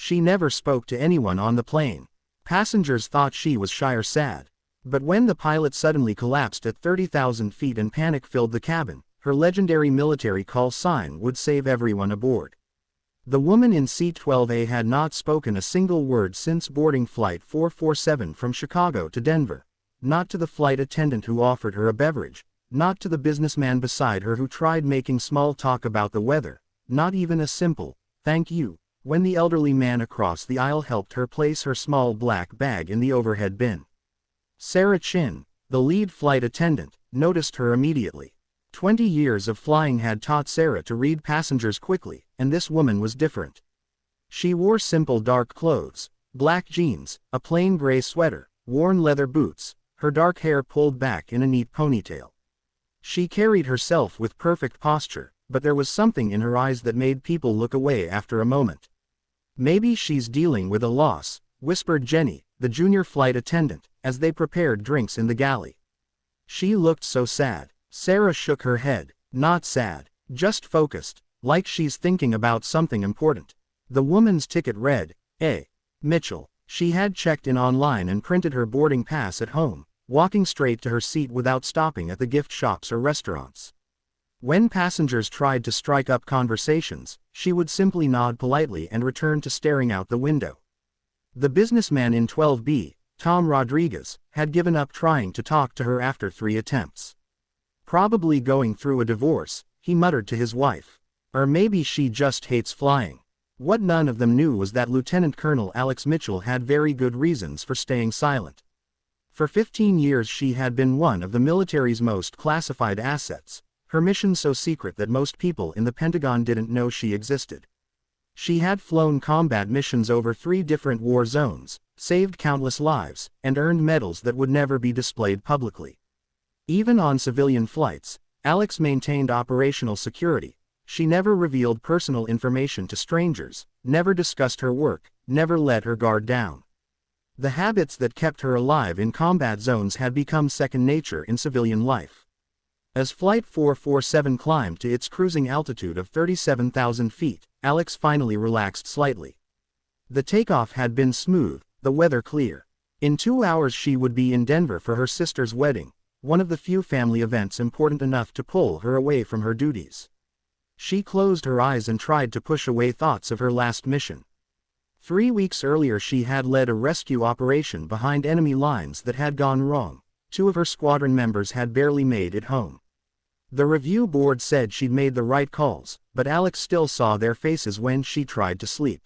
She never spoke to anyone on the plane. Passengers thought she was shy or sad. But when the pilot suddenly collapsed at 30,000 feet and panic filled the cabin, her legendary military call sign would save everyone aboard. The woman in seat 12A had not spoken a single word since boarding Flight 447 from Chicago to Denver. Not to the flight attendant who offered her a beverage, not to the businessman beside her who tried making small talk about the weather, not even a simple, "thank you," when the elderly man across the aisle helped her place her small black bag in the overhead bin. Sarah Chin, the lead flight attendant, noticed her immediately. 20 years of flying had taught Sarah to read passengers quickly, and this woman was different. She wore simple dark clothes, black jeans, a plain gray sweater, worn leather boots, her dark hair pulled back in a neat ponytail. She carried herself with perfect posture, but there was something in her eyes that made people look away after a moment. "Maybe she's dealing with a loss," whispered Jenny, the junior flight attendant, as they prepared drinks in the galley. "She looked so sad." Sarah shook her head. "Not sad, just focused, like she's thinking about something important." The woman's ticket read, A. Mitchell. She had checked in online and printed her boarding pass at home, walking straight to her seat without stopping at the gift shops or restaurants. When passengers tried to strike up conversations, she would simply nod politely and return to staring out the window. The businessman in 12B, Tom Rodriguez, had given up trying to talk to her after 3 attempts. "Probably going through a divorce," he muttered to his wife. "Or maybe she just hates flying." What none of them knew was that Lieutenant Colonel Alex Mitchell had very good reasons for staying silent. For 15 years she had been one of the military's most classified assets, her mission so secret that most people in the Pentagon didn't know she existed. She had flown combat missions over 3 different war zones, saved countless lives, and earned medals that would never be displayed publicly. Even on civilian flights, Alex maintained operational security. She never revealed personal information to strangers, never discussed her work, never let her guard down. The habits that kept her alive in combat zones had become second nature in civilian life. As Flight 447 climbed to its cruising altitude of 37,000 feet, Alex finally relaxed slightly. The takeoff had been smooth, the weather clear. In 2 hours she would be in Denver for her sister's wedding, one of the few family events important enough to pull her away from her duties. She closed her eyes and tried to push away thoughts of her last mission. 3 weeks earlier she had led a rescue operation behind enemy lines that had gone wrong. 2 of her squadron members had barely made it home. The review board said she'd made the right calls, but Alex still saw their faces when she tried to sleep.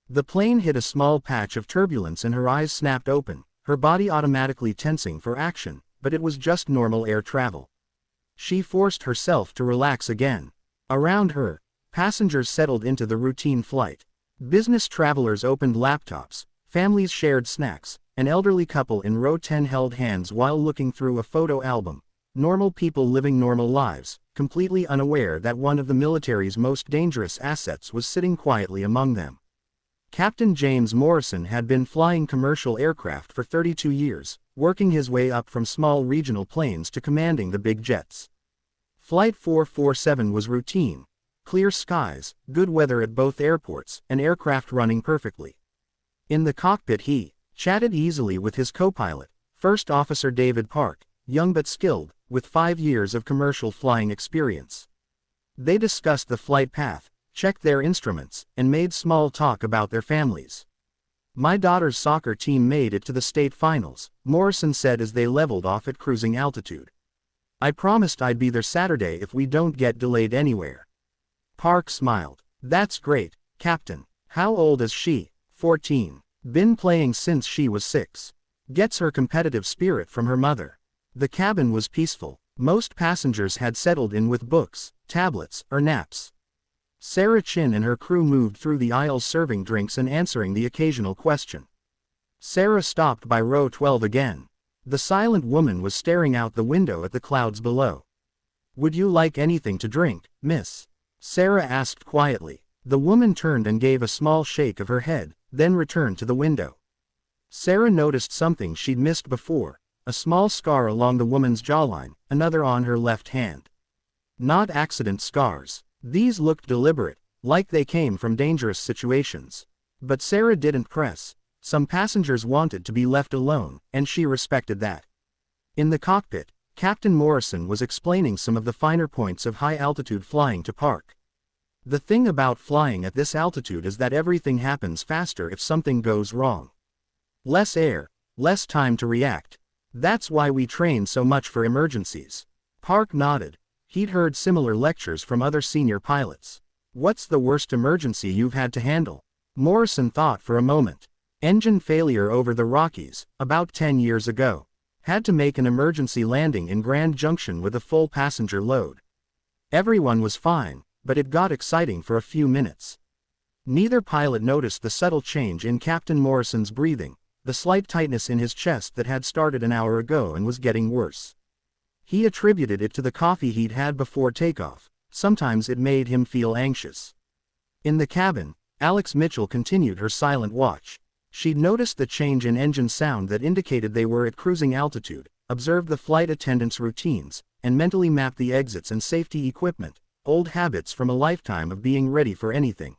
The plane hit a small patch of turbulence and her eyes snapped open, her body automatically tensing for action, but it was just normal air travel. She forced herself to relax again. Around her, passengers settled into the routine flight. Business travelers opened laptops, families shared snacks, an elderly couple in row 10 held hands while looking through a photo album. Normal people living normal lives, completely unaware that one of the military's most dangerous assets was sitting quietly among them. Captain James Morrison had been flying commercial aircraft for 32 years, working his way up from small regional planes to commanding the big jets. Flight 447 was routine. Clear skies, good weather at both airports, and aircraft running perfectly. In the cockpit he chatted easily with his co-pilot, First Officer David Park, young but skilled, with 5 years of commercial flying experience. They discussed the flight path, checked their instruments, and made small talk about their families. "My daughter's soccer team made it to the state finals," Morrison said as they leveled off at cruising altitude. "I promised I'd be there Saturday if we don't get delayed anywhere." Park smiled. "That's great, Captain. How old is she?" 14. "Been playing since she was 6. Gets her competitive spirit from her mother." The cabin was peaceful. Most passengers had settled in with books, tablets, or naps. Sarah Chin and her crew moved through the aisles serving drinks and answering the occasional question. Sarah stopped by row 12 again. The silent woman was staring out the window at the clouds below. "Would you like anything to drink, miss?" Sarah asked quietly. The woman turned and gave a small shake of her head, then returned to the window. Sarah noticed something she'd missed before, a small scar along the woman's jawline, another on her left hand. Not accident scars. These looked deliberate, like they came from dangerous situations. But Sarah didn't press. Some passengers wanted to be left alone, and she respected that. In the cockpit, Captain Morrison was explaining some of the finer points of high-altitude flying to Park. The thing about flying at this altitude is that everything happens faster if something goes wrong. Less air, less time to react. That's why we train so much for emergencies. Park nodded. He'd heard similar lectures from other senior pilots. What's the worst emergency you've had to handle? Morrison thought for a moment. Engine failure over the Rockies, about 10 years ago. Had to make an emergency landing in Grand Junction with a full passenger load. Everyone was fine, but it got exciting for a few minutes. Neither pilot noticed the subtle change in Captain Morrison's breathing, the slight tightness in his chest that had started an hour ago and was getting worse. He attributed it to the coffee he'd had before takeoff. Sometimes it made him feel anxious. In the cabin, Alex Mitchell continued her silent watch. She'd noticed the change in engine sound that indicated they were at cruising altitude, observed the flight attendants' routines, and mentally mapped the exits and safety equipment, old habits from a lifetime of being ready for anything.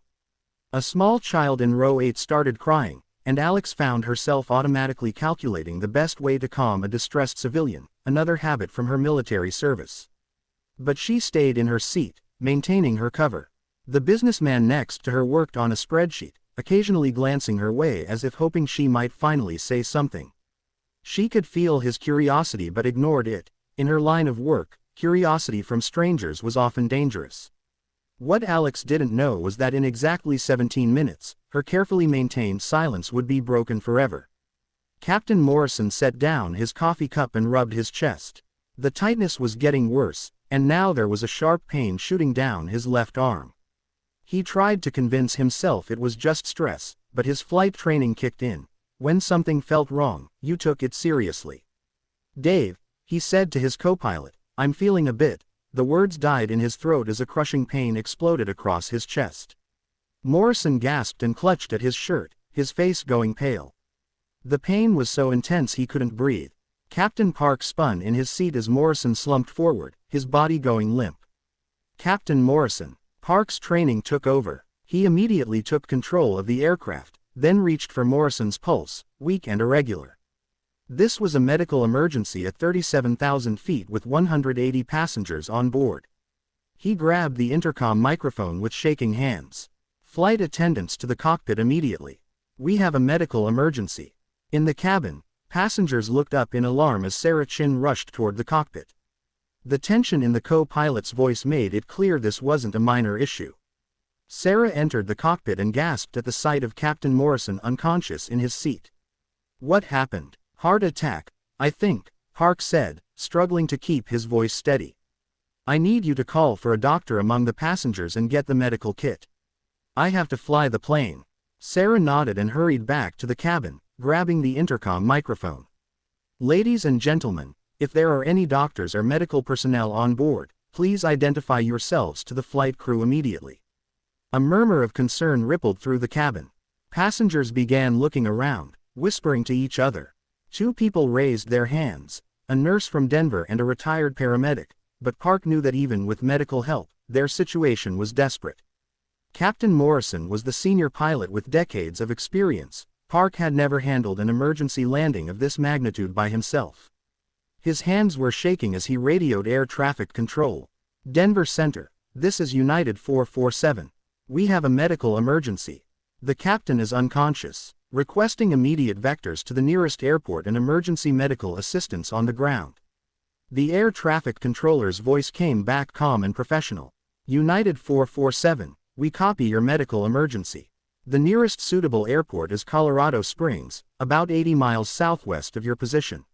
A small child in row 8 started crying, and Alex found herself automatically calculating the best way to calm a distressed civilian, another habit from her military service. But she stayed in her seat, maintaining her cover. The businessman next to her worked on a spreadsheet, occasionally glancing her way as if hoping she might finally say something. She could feel his curiosity but ignored it. In her line of work, curiosity from strangers was often dangerous. What Alex didn't know was that in exactly 17 minutes, her carefully maintained silence would be broken forever. Captain Morrison set down his coffee cup and rubbed his chest. The tightness was getting worse, and now there was a sharp pain shooting down his left arm. He tried to convince himself it was just stress, but his flight training kicked in. When something felt wrong, you took it seriously. "Dave," he said to his co-pilot, "I'm feeling a bit." The words died in his throat as a crushing pain exploded across his chest. Morrison gasped and clutched at his shirt, his face going pale. The pain was so intense he couldn't breathe. Captain Park spun in his seat as Morrison slumped forward, his body going limp. Captain Morrison. Park's training took over. He immediately took control of the aircraft, then reached for Morrison's pulse, weak and irregular. This was a medical emergency at 37,000 feet with 180 passengers on board. He grabbed the intercom microphone with shaking hands. "Flight attendants to the cockpit immediately. We have a medical emergency." In the cabin, passengers looked up in alarm as Sarah Chin rushed toward the cockpit. The tension in the co-pilot's voice made it clear this wasn't a minor issue. Sarah entered the cockpit and gasped at the sight of Captain Morrison unconscious in his seat. "What happened?" "Heart attack, I think," Park said, struggling to keep his voice steady. "I need you to call for a doctor among the passengers and get the medical kit. I have to fly the plane." Sarah nodded and hurried back to the cabin, grabbing the intercom microphone. "Ladies and gentlemen, if there are any doctors or medical personnel on board, please identify yourselves to the flight crew immediately." A murmur of concern rippled through the cabin. Passengers began looking around, whispering to each other. 2 people raised their hands, a nurse from Denver and a retired paramedic, but Park knew that even with medical help, their situation was desperate. Captain Morrison was the senior pilot with decades of experience. Park had never handled an emergency landing of this magnitude by himself. His hands were shaking as he radioed air traffic control. "Denver Center, this is United 447. We have a medical emergency. The captain is unconscious. Requesting immediate vectors to the nearest airport and emergency medical assistance on the ground." The air traffic controller's voice came back calm and professional. "United 447, we copy your medical emergency. The nearest suitable airport is Colorado Springs, about 80 miles southwest of your position.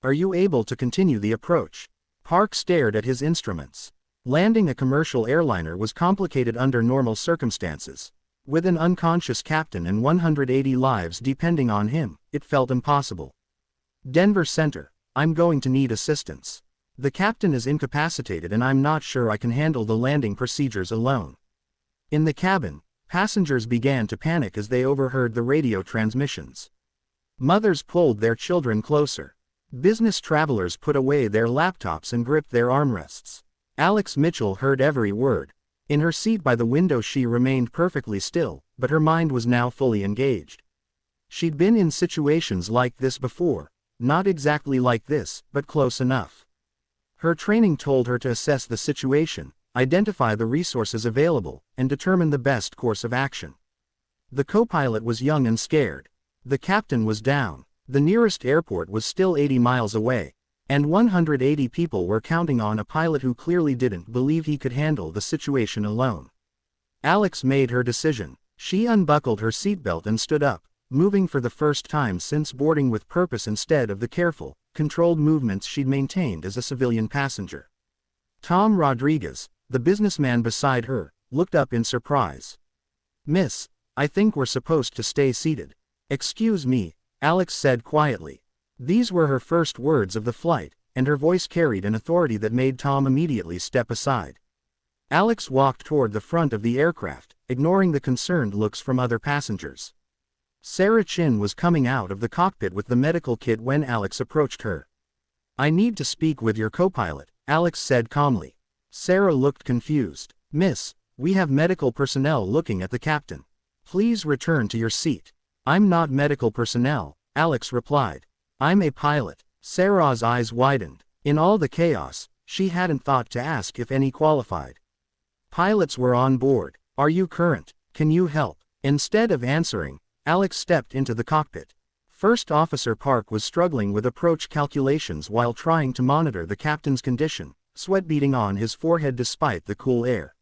Are you able to continue the approach?" Park stared at his instruments. Landing a commercial airliner was complicated under normal circumstances. With an unconscious captain and 180 lives depending on him, it felt impossible. "Denver Center, I'm going to need assistance. The captain is incapacitated and I'm not sure I can handle the landing procedures alone." In the cabin, passengers began to panic as they overheard the radio transmissions. Mothers pulled their children closer. Business travelers put away their laptops and gripped their armrests. Alex Mitchell heard every word. In her seat by the window she remained perfectly still, but her mind was now fully engaged. She'd been in situations like this before, not exactly like this, but close enough. Her training told her to assess the situation, identify the resources available, and determine the best course of action. The co-pilot was young and scared. The captain was down. The nearest airport was still 80 miles away, and 180 people were counting on a pilot who clearly didn't believe he could handle the situation alone. Alex made her decision. She unbuckled her seatbelt and stood up, moving for the first time since boarding with purpose instead of the careful, controlled movements she'd maintained as a civilian passenger. Tom Rodriguez, the businessman beside her, looked up in surprise. "Miss, I think we're supposed to stay seated." "Excuse me," Alex said quietly. These were her first words of the flight, and her voice carried an authority that made Tom immediately step aside. Alex walked toward the front of the aircraft, ignoring the concerned looks from other passengers. Sarah Chin was coming out of the cockpit with the medical kit when Alex approached her. "I need to speak with your co-pilot," Alex said calmly. Sarah looked confused. "Miss, we have medical personnel looking at the captain. Please return to your seat." "I'm not medical personnel," Alex replied. "I'm a pilot." Sarah's eyes widened. In all the chaos, she hadn't thought to ask if any qualified. Pilots were on board. "Are you current? Can you help?" Instead of answering, Alex stepped into the cockpit. First Officer Park was struggling with approach calculations while trying to monitor the captain's condition, sweat beading on his forehead despite the cool air.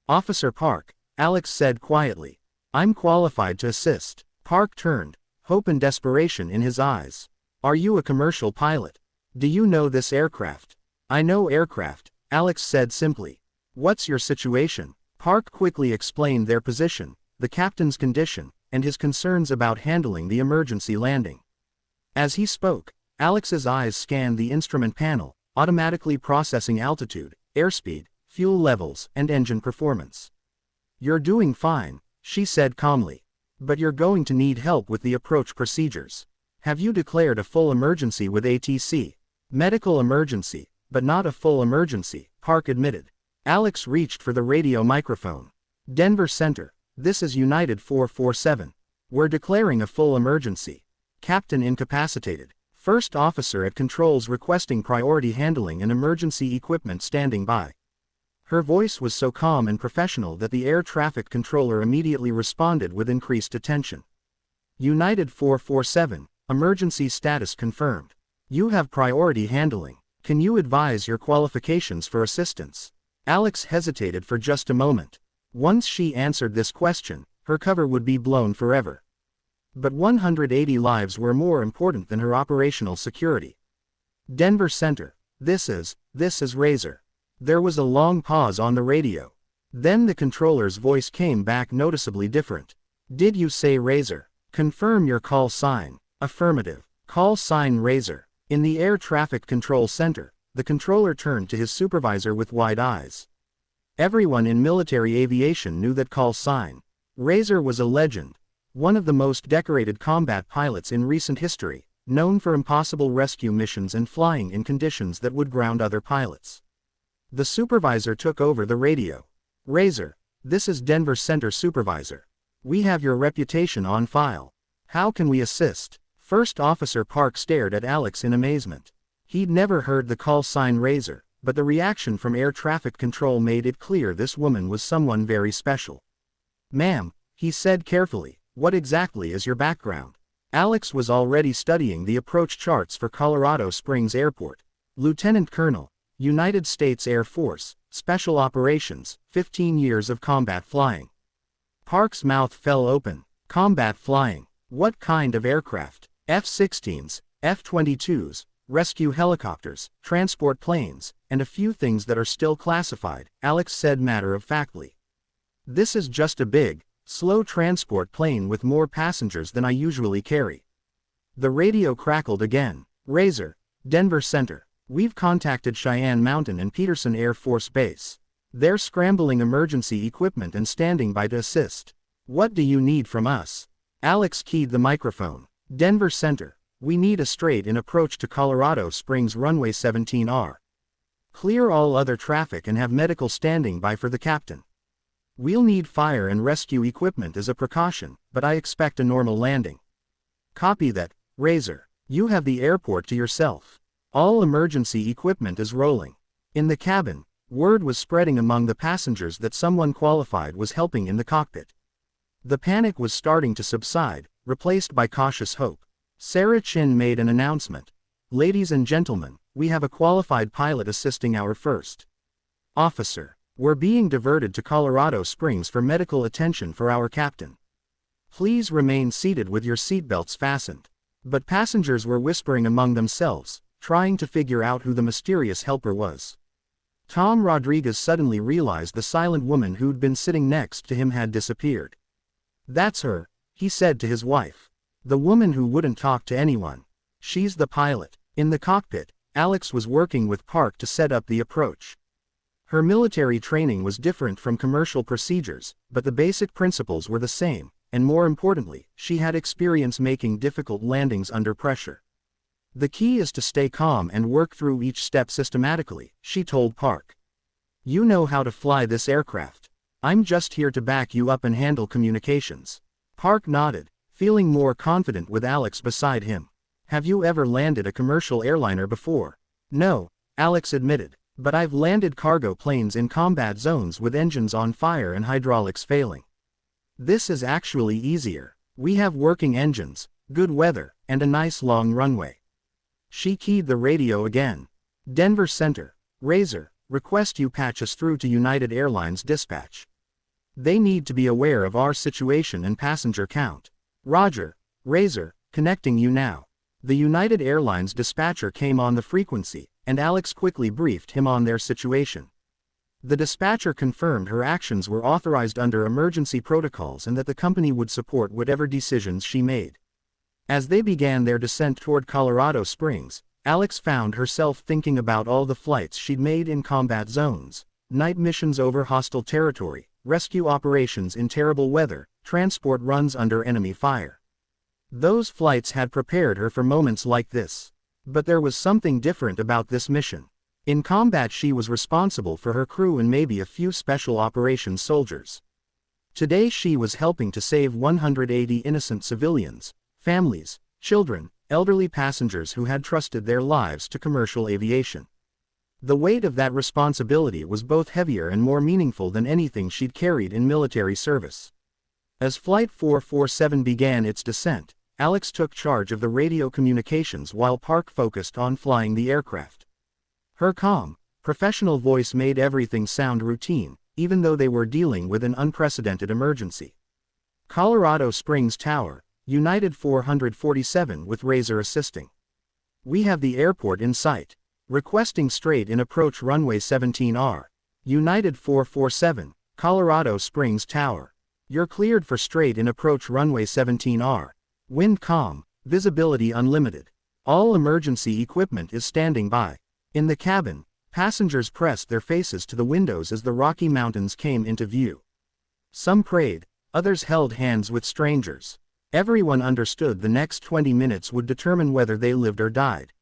"Officer Park," Alex said quietly. "I'm qualified to assist." Park turned, hope and desperation in his eyes. "Are you a commercial pilot? Do you know this aircraft?" "I know aircraft," Alex said simply. "What's your situation?" Park quickly explained their position, the captain's condition, and his concerns about handling the emergency landing. As he spoke, Alex's eyes scanned the instrument panel, automatically processing altitude, airspeed, fuel levels, and engine performance. "You're doing fine," she said calmly. "But you're going to need help with the approach procedures. Have you declared a full emergency with ATC?" "Medical emergency, but not a full emergency," Park admitted. Alex reached for the radio microphone. "Denver Center, this is United 447. We're declaring a full emergency. Captain incapacitated. First officer at controls requesting priority handling and emergency equipment standing by." Her voice was so calm and professional that the air traffic controller immediately responded with increased attention. "United 447, emergency status confirmed. You have priority handling. Can you advise your qualifications for assistance?" Alex hesitated for just a moment. Once she answered this question, her cover would be blown forever. But 180 lives were more important than her operational security. "Denver Center, this is Razor." There was a long pause on the radio. Then the controller's voice came back noticeably different. "Did you say Razor? Confirm your call sign." "Affirmative. Call sign Razor." In the air traffic control center, the controller turned to his supervisor with wide eyes. Everyone in military aviation knew that call sign Razor was a legend, one of the most decorated combat pilots in recent history, known for impossible rescue missions and flying in conditions that would ground other pilots. The supervisor took over the radio. "Razor, this is Denver Center Supervisor. We have your reputation on file. How can we assist?" First Officer Park stared at Alex in amazement. He'd never heard the call sign Razor, but the reaction from air traffic control made it clear this woman was someone very special. "Ma'am," he said carefully, "what exactly is your background?" Alex was already studying the approach charts for Colorado Springs Airport. "Lieutenant Colonel, United States Air Force, Special Operations, 15 years of combat flying." Park's mouth fell open. Combat flying? What kind of aircraft? F-16s, F-22s, rescue helicopters, transport planes, and a few things that are still classified, Alex said matter-of-factly. "This is just a big, slow transport plane with more passengers than I usually carry." The radio crackled again. "Razor, Denver Center. We've contacted Cheyenne Mountain and Peterson Air Force Base. They're scrambling emergency equipment and standing by to assist. What do you need from us?" Alex keyed the microphone. "Denver Center, we need a straight-in approach to Colorado Springs runway 17R. Clear all other traffic and have medical standing by for the captain." We'll need fire and rescue equipment as a precaution, but I expect a normal landing. Copy that, Razor. You have the airport to yourself. All emergency equipment is rolling. In the cabin, word was spreading among the passengers that someone qualified was helping in the cockpit. The panic was starting to subside, replaced by cautious hope. Sarah Chin made an announcement. Ladies and gentlemen, we have a qualified pilot assisting our first officer. We're being diverted to Colorado Springs for medical attention for our captain. Please remain seated with your seatbelts fastened. But passengers were whispering among themselves, trying to figure out who the mysterious helper was. Tom Rodriguez suddenly realized the silent woman who'd been sitting next to him had disappeared. That's her, he said to his wife. The woman who wouldn't talk to anyone. She's the pilot. In the cockpit, Alex was working with Park to set up the approach. Her military training was different from commercial procedures, but the basic principles were the same, and more importantly, she had experience making difficult landings under pressure. The key is to stay calm and work through each step systematically, she told Park. You know how to fly this aircraft. I'm just here to back you up and handle communications. Park nodded, feeling more confident with Alex beside him. Have you ever landed a commercial airliner before? No, Alex admitted, but I've landed cargo planes in combat zones with engines on fire and hydraulics failing. This is actually easier. We have working engines, good weather, and a nice long runway. She keyed the radio again. Denver Center. Razor, request you patch us through to United Airlines dispatch. They need to be aware of our situation and passenger count. Roger. Razor, connecting you now. The United Airlines dispatcher came on the frequency, and Alex quickly briefed him on their situation. The dispatcher confirmed her actions were authorized under emergency protocols and that the company would support whatever decisions she made. As they began their descent toward Colorado Springs, Alex found herself thinking about all the flights she'd made in combat zones, night missions over hostile territory, rescue operations in terrible weather, transport runs under enemy fire. Those flights had prepared her for moments like this. But there was something different about this mission. In combat she was responsible for her crew and maybe a few special operations soldiers. Today she was helping to save 180 innocent civilians, families, children, elderly passengers who had trusted their lives to commercial aviation. The weight of that responsibility was both heavier and more meaningful than anything she'd carried in military service. As Flight 447 began its descent, Alex took charge of the radio communications while Park focused on flying the aircraft. Her calm, professional voice made everything sound routine, even though they were dealing with an unprecedented emergency. Colorado Springs Tower, United 447 with Razor assisting. We have the airport in sight. Requesting straight in approach runway 17R. United 447, Colorado Springs Tower. You're cleared for straight in approach runway 17R. Wind calm, visibility unlimited. All emergency equipment is standing by. In the cabin, passengers pressed their faces to the windows as the Rocky Mountains came into view. Some prayed, others held hands with strangers. Everyone understood the next 20 minutes would determine whether they lived or died.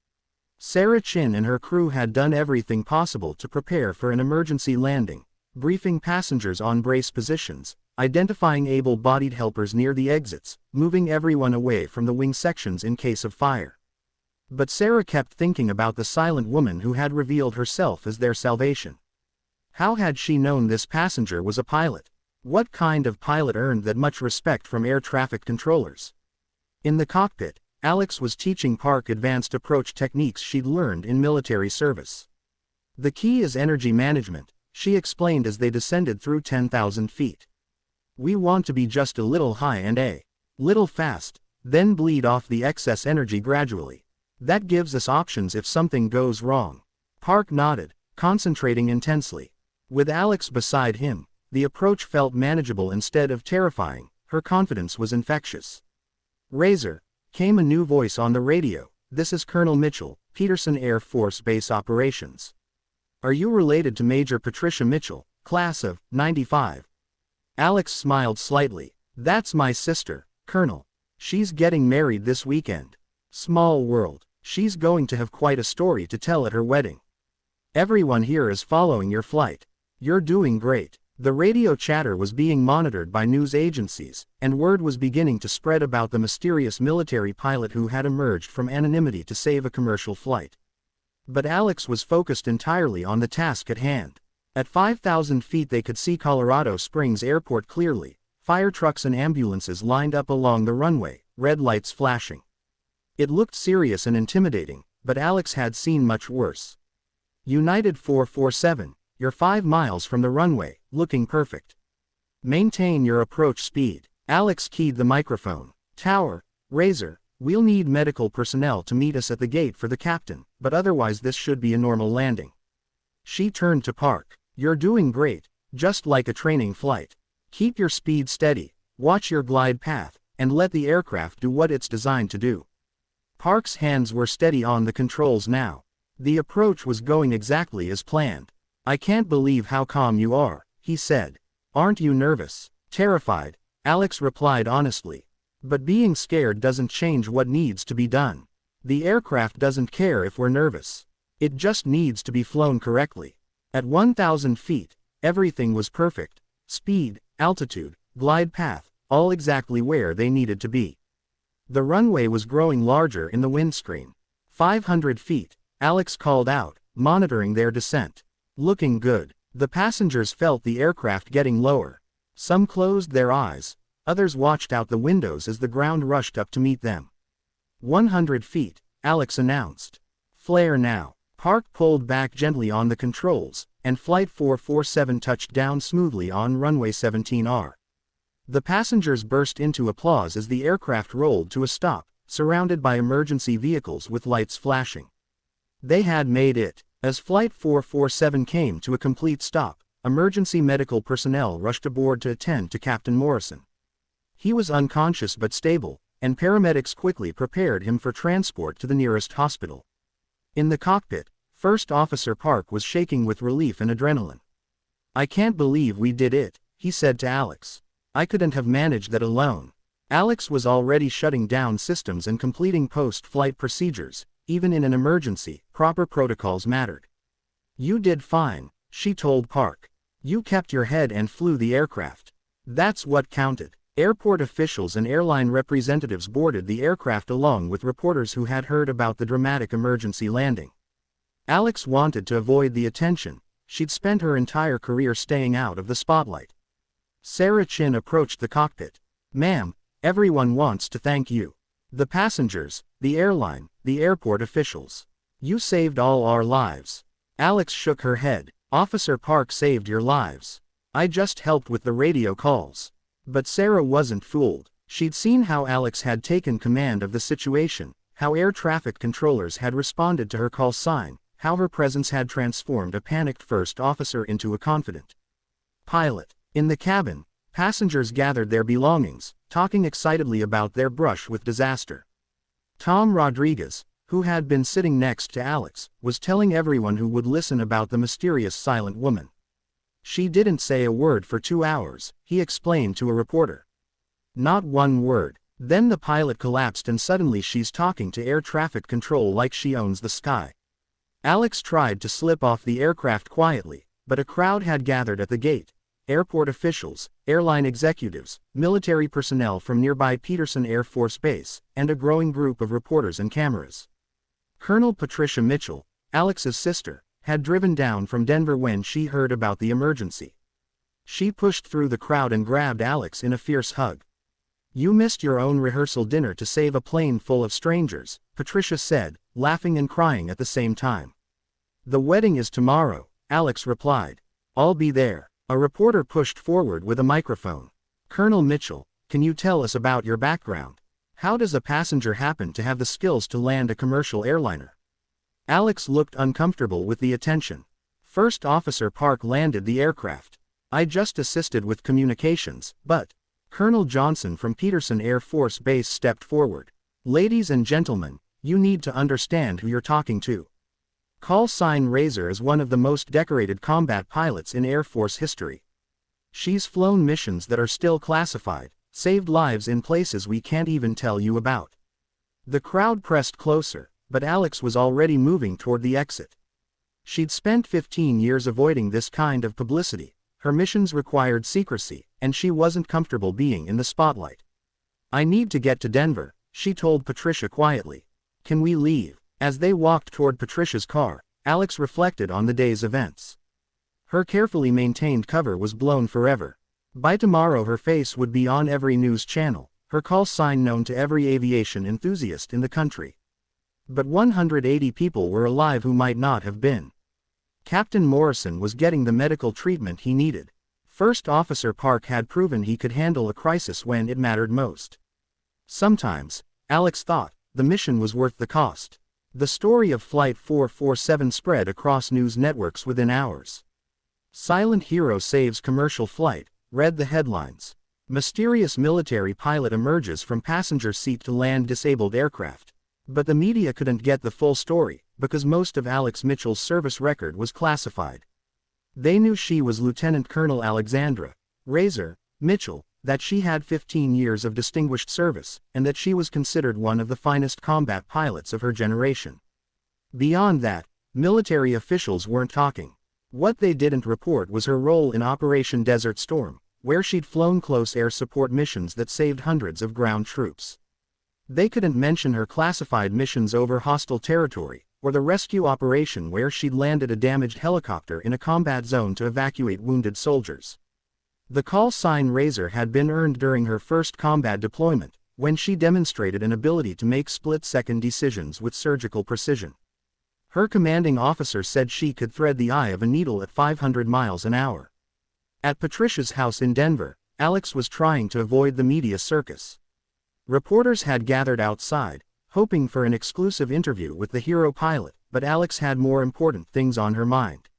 Sarah Chin and her crew had done everything possible to prepare for an emergency landing, briefing passengers on brace positions, identifying able-bodied helpers near the exits, moving everyone away from the wing sections in case of fire. But Sarah kept thinking about the silent woman who had revealed herself as their salvation. How had she known this passenger was a pilot? What kind of pilot earned that much respect from air traffic controllers? In the cockpit, Alex was teaching Park advanced approach techniques she'd learned in military service. The key is energy management, she explained as they descended through 10,000 feet. We want to be just a little high and a little fast, then bleed off the excess energy gradually. That gives us options if something goes wrong. Park nodded, concentrating intensely. With Alex beside him, the approach felt manageable instead of terrifying. Her confidence was infectious. Razor, came a new voice on the radio. This is Colonel Mitchell, Peterson Air Force Base Operations. Are you related to Major Patricia Mitchell, class of '95? Alex smiled slightly. That's my sister, Colonel. She's getting married this weekend. Small world. She's going to have quite a story to tell at her wedding. Everyone here is following your flight. You're doing great. The radio chatter was being monitored by news agencies, and word was beginning to spread about the mysterious military pilot who had emerged from anonymity to save a commercial flight. But Alex was focused entirely on the task at hand. At 5,000 feet they could see Colorado Springs Airport clearly, fire trucks and ambulances lined up along the runway, red lights flashing. It looked serious and intimidating, but Alex had seen much worse. United 447, you're 5 miles from the runway, looking perfect. Maintain your approach speed. Alex keyed the microphone. Tower, Razor, we'll need medical personnel to meet us at the gate for the captain, but otherwise this should be a normal landing. She turned to Park. You're doing great, just like a training flight. Keep your speed steady, watch your glide path, and let the aircraft do what it's designed to do. Park's hands were steady on the controls now. The approach was going exactly as planned. I can't believe how calm you are, he said. Aren't you nervous? Terrified, Alex replied honestly. But being scared doesn't change what needs to be done. The aircraft doesn't care if we're nervous. It just needs to be flown correctly. At 1,000 feet, everything was perfect. Speed, altitude, glide path, all exactly where they needed to be. The runway was growing larger in the windscreen. 500 feet, Alex called out, monitoring their descent. Looking good. The passengers felt the aircraft getting lower. Some closed their eyes, others watched out the windows as the ground rushed up to meet them. 100 feet, Alex announced. Flare now. Park pulled back gently on the controls, and Flight 447 touched down smoothly on runway 17R. The passengers burst into applause as the aircraft rolled to a stop, surrounded by emergency vehicles with lights flashing. They had made it. As Flight 447 came to a complete stop, emergency medical personnel rushed aboard to attend to Captain Morrison. He was unconscious but stable, and paramedics quickly prepared him for transport to the nearest hospital. In the cockpit, First Officer Park was shaking with relief and adrenaline. I can't believe we did it, he said to Alex. I couldn't have managed that alone. Alex was already shutting down systems and completing post-flight procedures. Even in an emergency, proper protocols mattered. You did fine, she told Park. You kept your head and flew the aircraft. That's what counted. Airport officials and airline representatives boarded the aircraft along with reporters who had heard about the dramatic emergency landing. Alex wanted to avoid the attention. She'd spent her entire career staying out of the spotlight. Sarah Chin approached the cockpit. Ma'am, everyone wants to thank you. The passengers, the airline, the airport officials. You saved all our lives. Alex shook her head. Officer Park saved your lives. I just helped with the radio calls. But Sarah wasn't fooled. She'd seen how Alex had taken command of the situation, how air traffic controllers had responded to her call sign, how her presence had transformed a panicked first officer into a confident pilot. In the cabin, passengers gathered their belongings, talking excitedly about their brush with disaster. Tom Rodriguez, who had been sitting next to Alex, was telling everyone who would listen about the mysterious silent woman. She didn't say a word for 2 hours, he explained to a reporter. Not one word. Then the pilot collapsed and suddenly she's talking to air traffic control like she owns the sky. Alex tried to slip off the aircraft quietly, but a crowd had gathered at the gate. Airport officials, airline executives, military personnel from nearby Peterson Air Force Base, and a growing group of reporters and cameras. Colonel Patricia Mitchell, Alex's sister, had driven down from Denver when she heard about the emergency. She pushed through the crowd and grabbed Alex in a fierce hug. You missed your own rehearsal dinner to save a plane full of strangers, Patricia said, laughing and crying at the same time. The wedding is tomorrow, Alex replied. I'll be there. A reporter pushed forward with a microphone. Colonel Mitchell, can you tell us about your background? How does a passenger happen to have the skills to land a commercial airliner? Alex looked uncomfortable with the attention. First Officer Park landed the aircraft. I just assisted with communications, but Colonel Johnson from Peterson Air Force Base stepped forward. Ladies and gentlemen, you need to understand who you're talking to. Call sign Razor is one of the most decorated combat pilots in Air Force history. She's flown missions that are still classified, saved lives in places we can't even tell you about. The crowd pressed closer, but Alex was already moving toward the exit. She'd spent 15 years avoiding this kind of publicity. Her missions required secrecy, and she wasn't comfortable being in the spotlight. "I need to get to Denver," she told Patricia quietly. "Can we leave?" As they walked toward Patricia's car, Alex reflected on the day's events. Her carefully maintained cover was blown forever. By tomorrow her face would be on every news channel, her call sign known to every aviation enthusiast in the country. But 180 people were alive who might not have been. Captain Morrison was getting the medical treatment he needed. First Officer Park had proven he could handle a crisis when it mattered most. Sometimes, Alex thought, the mission was worth the cost. The story of Flight 447 spread across news networks within hours. "Silent Hero Saves Commercial Flight," read the headlines. "Mysterious military pilot emerges from passenger seat to land disabled aircraft." But the media couldn't get the full story, because most of Alex Mitchell's service record was classified. They knew she was Lieutenant Colonel Alexandra Razor Mitchell, that she had 15 years of distinguished service, and that she was considered one of the finest combat pilots of her generation. Beyond that, military officials weren't talking. What they didn't report was her role in Operation Desert Storm, where she'd flown close air support missions that saved hundreds of ground troops. They couldn't mention her classified missions over hostile territory, or the rescue operation where she'd landed a damaged helicopter in a combat zone to evacuate wounded soldiers. The call sign Razor had been earned during her first combat deployment, when she demonstrated an ability to make split-second decisions with surgical precision. Her commanding officer said she could thread the eye of a needle at 500 miles an hour. At Patricia's house in Denver, Alex was trying to avoid the media circus. Reporters had gathered outside, hoping for an exclusive interview with the hero pilot, but Alex had more important things on her mind.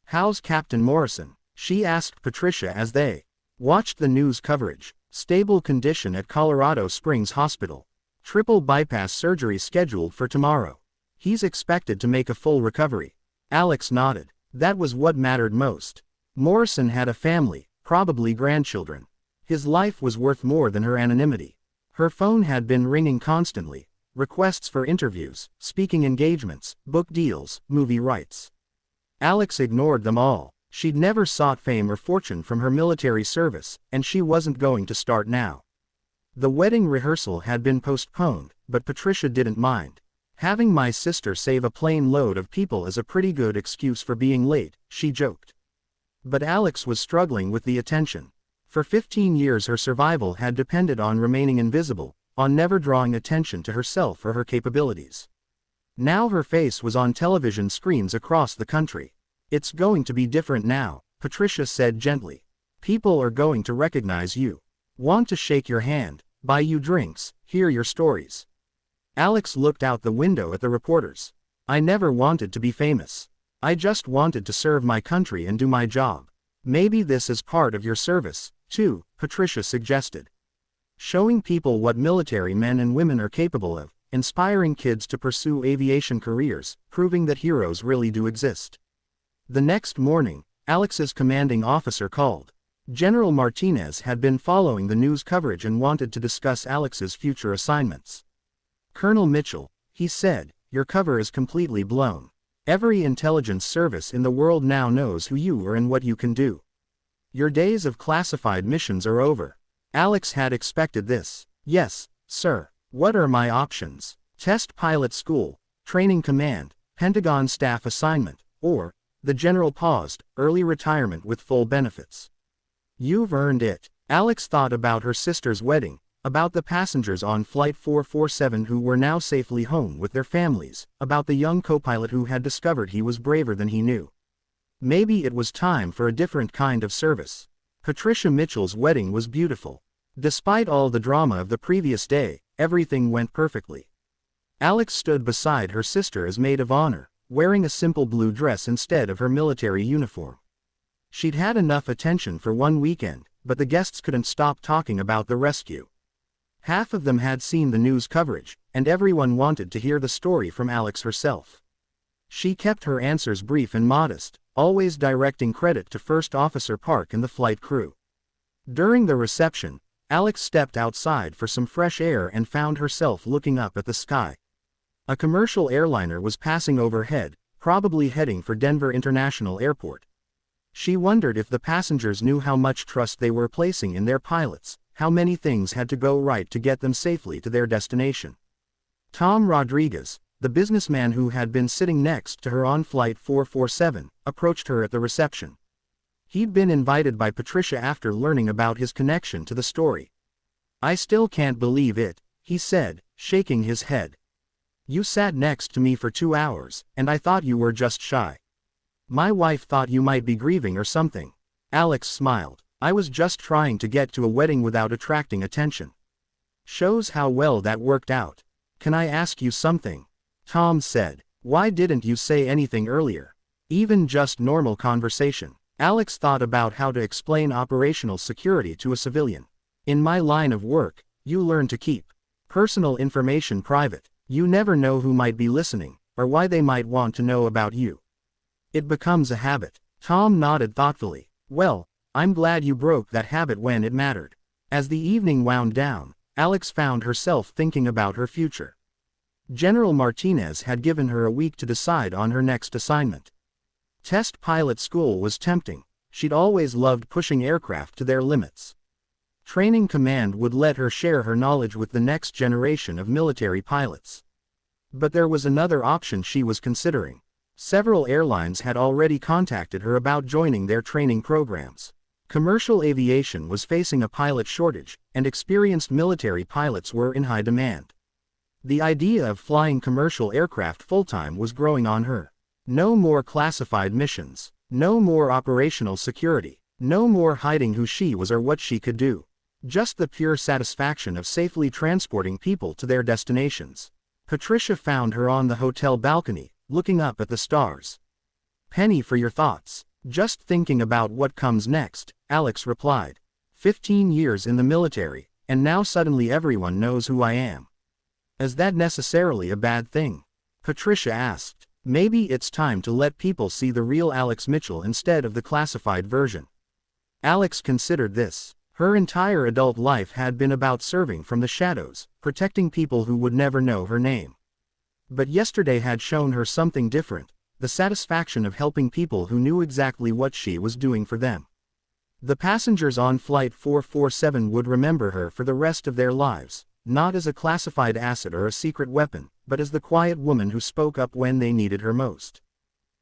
"How's Captain Morrison?" she asked Patricia as they watched the news coverage. "Stable condition at Colorado Springs Hospital. Triple bypass surgery scheduled for tomorrow. He's expected to make a full recovery." Alex nodded. That was what mattered most. Morrison had a family, probably grandchildren. His life was worth more than her anonymity. Her phone had been ringing constantly. Requests for interviews, speaking engagements, book deals, movie rights. Alex ignored them all. She'd never sought fame or fortune from her military service, and she wasn't going to start now. The wedding rehearsal had been postponed, but Patricia didn't mind. "Having my sister save a plane load of people is a pretty good excuse for being late," she joked. But Alex was struggling with the attention. For 15 years her survival had depended on remaining invisible, on never drawing attention to herself or her capabilities. Now her face was on television screens across the country. "It's going to be different now," Patricia said gently. "People are going to recognize you. Want to shake your hand, buy you drinks, hear your stories." Alex looked out the window at the reporters. "I never wanted to be famous. I just wanted to serve my country and do my job." "Maybe this is part of your service, too," Patricia suggested. "Showing people what military men and women are capable of, inspiring kids to pursue aviation careers, proving that heroes really do exist." The next morning, Alex's commanding officer called. General Martinez had been following the news coverage and wanted to discuss Alex's future assignments. "Colonel Mitchell," he said, "your cover is completely blown. Every intelligence service in the world now knows who you are and what you can do. Your days of classified missions are over." Alex had expected this. "Yes, sir. What are my options? Test pilot school, training command, Pentagon staff assignment, or," the general paused, "early retirement with full benefits." "You've earned it." Alex thought about her sister's wedding, about the passengers on Flight 447 who were now safely home with their families, about the young co-pilot who had discovered he was braver than he knew. Maybe it was time for a different kind of service. Patricia Mitchell's wedding was beautiful. Despite all the drama of the previous day, everything went perfectly. Alex stood beside her sister as maid of honor, wearing a simple blue dress instead of her military uniform. She'd had enough attention for one weekend, but the guests couldn't stop talking about the rescue. Half of them had seen the news coverage, and everyone wanted to hear the story from Alex herself. She kept her answers brief and modest, always directing credit to First Officer Park and the flight crew. During the reception, Alex stepped outside for some fresh air and found herself looking up at the sky. A commercial airliner was passing overhead, probably heading for Denver International Airport. She wondered if the passengers knew how much trust they were placing in their pilots, how many things had to go right to get them safely to their destination. Tom Rodriguez, the businessman who had been sitting next to her on Flight 447, approached her at the reception. He'd been invited by Patricia after learning about his connection to the story. "I still can't believe it," he said, shaking his head. "You sat next to me for 2 hours, and I thought you were just shy. My wife thought you might be grieving or something." Alex smiled. "I was just trying to get to a wedding without attracting attention." "Shows how well that worked out. Can I ask you something?" Tom said. "Why didn't you say anything earlier? Even just normal conversation." Alex thought about how to explain operational security to a civilian. "In my line of work, you learn to keep personal information private. You never know who might be listening, or why they might want to know about you. It becomes a habit." Tom nodded thoughtfully. "Well, I'm glad you broke that habit when it mattered." As the evening wound down, Alex found herself thinking about her future. General Martinez had given her a week to decide on her next assignment. Test pilot school was tempting. She'd always loved pushing aircraft to their limits. Training Command would let her share her knowledge with the next generation of military pilots. But there was another option she was considering. Several airlines had already contacted her about joining their training programs. Commercial aviation was facing a pilot shortage, and experienced military pilots were in high demand. The idea of flying commercial aircraft full-time was growing on her. No more classified missions. No more operational security. No more hiding who she was or what she could do. Just the pure satisfaction of safely transporting people to their destinations. Patricia found her on the hotel balcony, looking up at the stars. "Penny, for your thoughts." "Just thinking about what comes next," Alex replied. 15 years in the military, and now suddenly everyone knows who I am. Is that necessarily a bad thing?" Patricia asked. "Maybe it's time to let people see the real Alex Mitchell instead of the classified version." Alex considered this. Her entire adult life had been about serving from the shadows, protecting people who would never know her name. But yesterday had shown her something different, the satisfaction of helping people who knew exactly what she was doing for them. The passengers on Flight 447 would remember her for the rest of their lives, not as a classified asset or a secret weapon, but as the quiet woman who spoke up when they needed her most.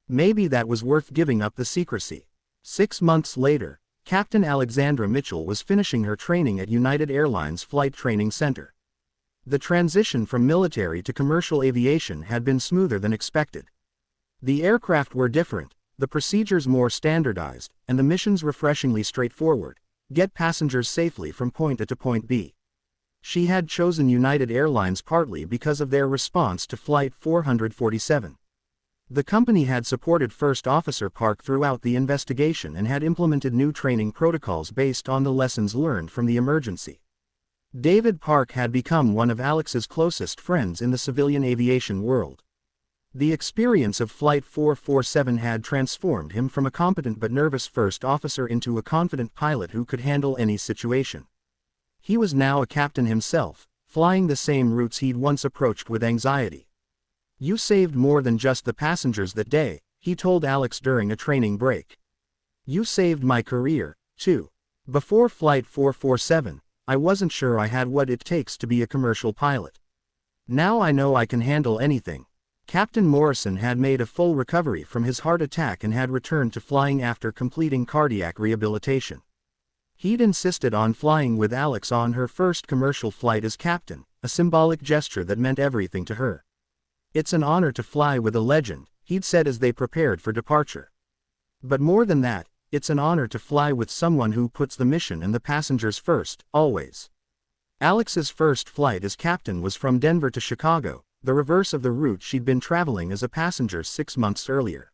Maybe that was worth giving up the secrecy. 6 months later, Captain Alexandra Mitchell was finishing her training at United Airlines Flight Training Center. The transition from military to commercial aviation had been smoother than expected. The aircraft were different, the procedures more standardized, and the missions refreshingly straightforward: get passengers safely from point A to point B. She had chosen United Airlines partly because of their response to Flight 447. The company had supported First Officer Park throughout the investigation and had implemented new training protocols based on the lessons learned from the emergency. David Park had become one of Alex's closest friends in the civilian aviation world. The experience of Flight 447 had transformed him from a competent but nervous first officer into a confident pilot who could handle any situation. He was now a captain himself, flying the same routes he'd once approached with anxiety. "You saved more than just the passengers that day," he told Alex during a training break. "You saved my career, too. Before Flight 447, I wasn't sure I had what it takes to be a commercial pilot. Now I know I can handle anything." Captain Morrison had made a full recovery from his heart attack and had returned to flying after completing cardiac rehabilitation. He'd insisted on flying with Alex on her first commercial flight as captain, a symbolic gesture that meant everything to her. "It's an honor to fly with a legend," he'd said as they prepared for departure. "But more than that, it's an honor to fly with someone who puts the mission and the passengers first, always." Alex's first flight as captain was from Denver to Chicago, the reverse of the route she'd been traveling as a passenger 6 months earlier.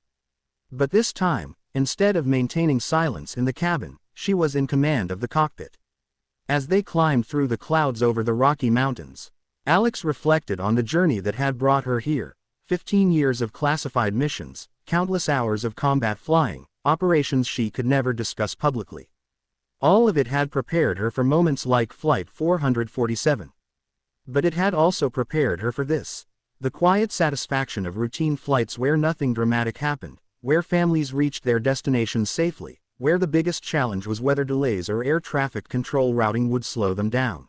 But this time, instead of maintaining silence in the cabin, she was in command of the cockpit. As they climbed through the clouds over the Rocky Mountains, Alex reflected on the journey that had brought her here: 15 years of classified missions, countless hours of combat flying, operations she could never discuss publicly. All of it had prepared her for moments like Flight 447. But it had also prepared her for this: the quiet satisfaction of routine flights where nothing dramatic happened, where families reached their destinations safely, where the biggest challenge was weather delays or air traffic control routing would slow them down.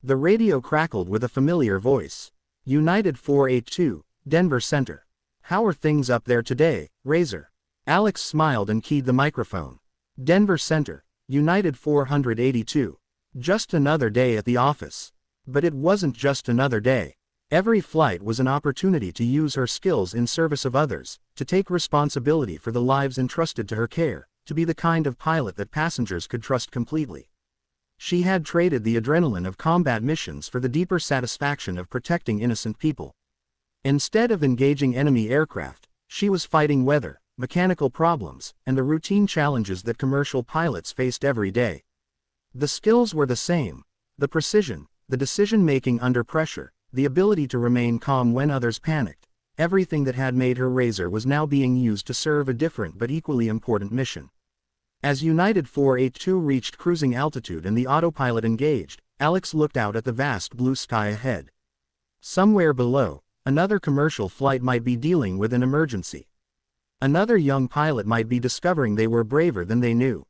The radio crackled with a familiar voice. United 482, Denver Center. How are things up there today, Razor? Alex smiled and keyed the microphone. Denver Center, United 482. Just another day at the office. But it wasn't just another day. Every flight was an opportunity to use her skills in service of others, to take responsibility for the lives entrusted to her care, to be the kind of pilot that passengers could trust completely. She had traded the adrenaline of combat missions for the deeper satisfaction of protecting innocent people. Instead of engaging enemy aircraft, she was fighting weather, mechanical problems, and the routine challenges that commercial pilots faced every day. The skills were the same: the precision, the decision-making under pressure, the ability to remain calm when others panicked. Everything that had made her Razor was now being used to serve a different but equally important mission. As United 482 reached cruising altitude and the autopilot engaged, Alex looked out at the vast blue sky ahead. Somewhere below, another commercial flight might be dealing with an emergency. Another young pilot might be discovering they were braver than they knew.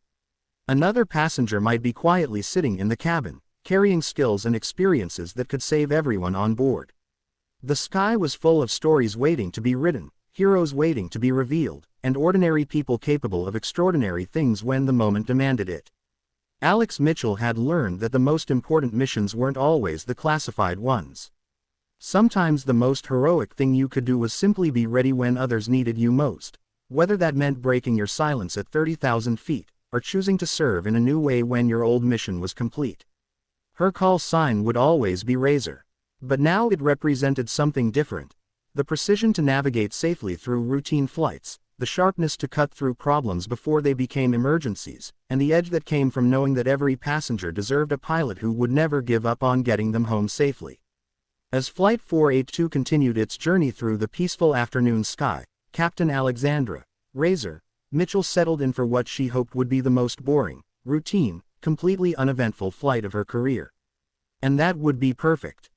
Another passenger might be quietly sitting in the cabin, carrying skills and experiences that could save everyone on board. The sky was full of stories waiting to be written, heroes waiting to be revealed, and ordinary people capable of extraordinary things when the moment demanded it. Alex Mitchell had learned that the most important missions weren't always the classified ones. Sometimes the most heroic thing you could do was simply be ready when others needed you most, whether that meant breaking your silence at 30,000 feet, or choosing to serve in a new way when your old mission was complete. Her call sign would always be Razor. But now it represented something different. The precision to navigate safely through routine flights, the sharpness to cut through problems before they became emergencies, and the edge that came from knowing that every passenger deserved a pilot who would never give up on getting them home safely. As Flight 482 continued its journey through the peaceful afternoon sky, Captain Alexandra Razor Mitchell settled in for what she hoped would be the most boring, routine, completely uneventful flight of her career. And that would be perfect.